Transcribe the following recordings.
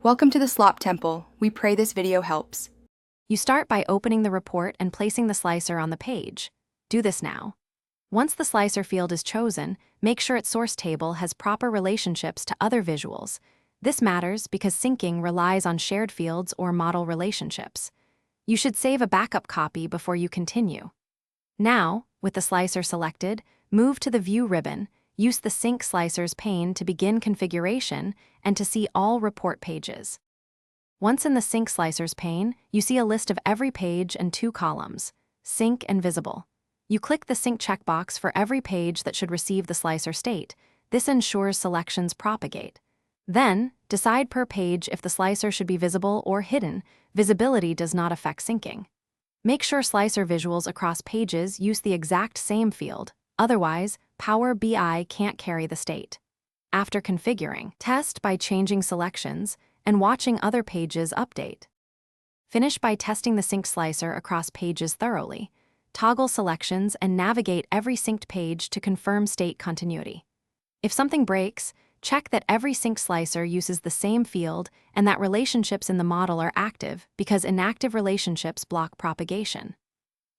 Welcome to the Slop Temple. We pray this video helps. You start by opening the report and placing the slicer on the page. Do this now. Once the slicer field is chosen, make sure its source table has proper relationships to other visuals. This matters because syncing relies on shared fields or model relationships. You should save a backup copy before you continue. Now, with the slicer selected, move to the View ribbon. Use the Sync Slicers pane to begin configuration and to see all report pages. Once in the Sync Slicers pane, you see a list of every page and 2 columns, Sync and Visible. You click the Sync checkbox for every page that should receive the slicer state. This ensures selections propagate. Then, decide per page if the slicer should be visible or hidden. Visibility does not affect syncing. Make sure slicer visuals across pages use the exact same field. Otherwise, Power BI can't carry the state. After configuring, test by changing selections and watching other pages update. Finish by testing the sync slicer across pages thoroughly. Toggle selections and navigate every synced page to confirm state continuity. If something breaks, check that every sync slicer uses the same field and that relationships in the model are active because inactive relationships block propagation.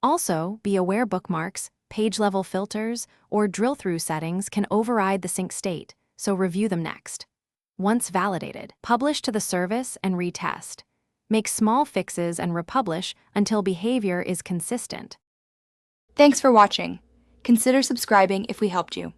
Also, be aware bookmarks, page-level filters, or drill-through settings can override the sync state, so review them next. Once validated, publish to the service and retest. Make small fixes and republish until behavior is consistent. Thanks for watching. Consider subscribing if we helped you.